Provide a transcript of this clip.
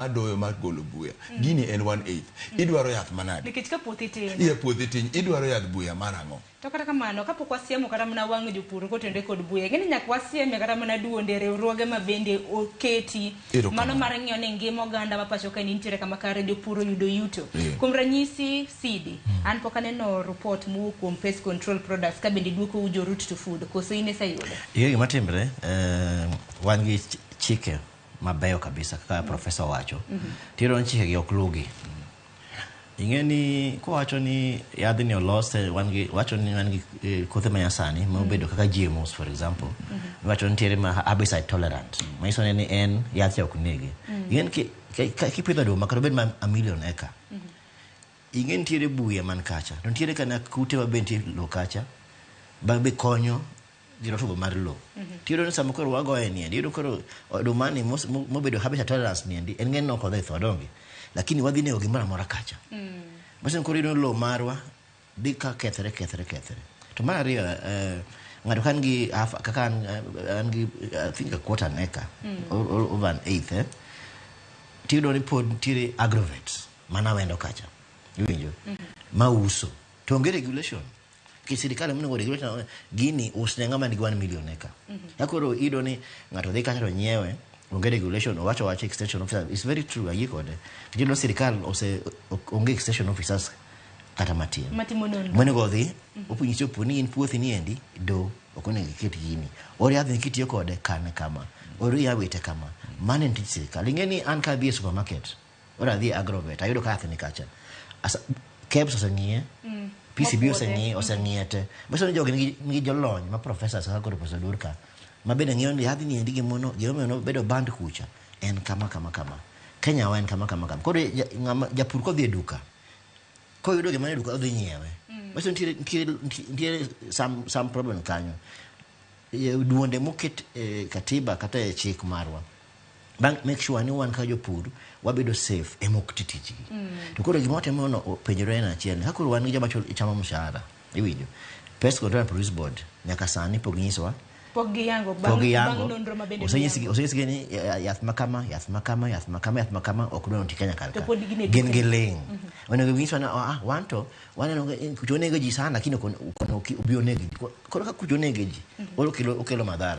adoyo mar golo buya gini en 1/8 idwaro yath manade nikech ka puothi tin puothi tin idwaro yath buya marang'o to kata kamano kapok wasiemo kata mana wang' jopur kotende kod buya ngeni nyak wasieme kata mana duonde riwruoge mabende oketi mano mar ng'iyo ni ngima oganda ma pacho ka nitiere kama kare jopur yudo yuto kuom ranyisi sidi an pok aneno report mowuok kuom pest control products ka bende duoko jo root to food koso in iseyudo gima timre wan gi chike mabeyo kabisa kaka profesa wacho tiro chike gi oklugi ingeni ko wacho ni yadhni olose wacho ni wan gi kothe manyasani ma obedo kaka GMOs for example wacho ni tiere ma herbicide tolerant maiso ni en yath ok negi ingeni kipidho do makaro bed ma a million acre ingeni tiere buya man kacha to tiere kana kute mabenti lo kacha ba be konyo girotugo mar lo tiro ni sama koro wagoye ni ndiro koro domani mobedo habitat tolerance ni ndi en ngeno ko dai thodongi lakini wadhi ne ogimara mora kacha basi koro ino lo marwa dika kethre to mar ariyo ngado kan gi kaka an gi I think a quarter an acre over an eighth tiro ni pod tire agrovets mana wendo kacha iwinjo mauso to ngere regulation kisirikali mno regulation gini usnenga mani 1 million acre yakoro ido ni ngato dhi kacha to nyewe onge regulation wacho extension officer is very true ayikode kujino sirikal ose onge extension officers kata matin mwene godhi opunyiso puni in puothi ni endi do okone kiti gini ori adhi kiti yokode kane kama ori ya wete kama mane ntich sirikal ingeni an ka bi supermarket ora dhi agrovet ayudo ka athini kacha asa kebs osengie PCB oseng'iete basi jogi nigi jolony ma professors kaka koro professor Durka ma bende ng'iyo ni yadhi ni endi gimono jomono bedo band kucha en kama Kenya wan kama koro japur ko dhi e duka ko yudo gima ne duka odhi nyiewe basi ntiere some problem kanyo duonde moket katiba kata e chik marwa bank make sure ni wan ka jopur wabedo safe e moktitiji to koro gimote mono penjore na achiel hakuru wan gi joma chamo mshahara iwinjo pest control police board nyaka sani pognyiswa pogiyango bang nondro mabende oseyisi ni yath makama okudwa ntikanya kalka gen geleng wana gwiswa na wanto wana kujonege ji sana lakini kono ubionege koro ka kujonege ji okelo madhara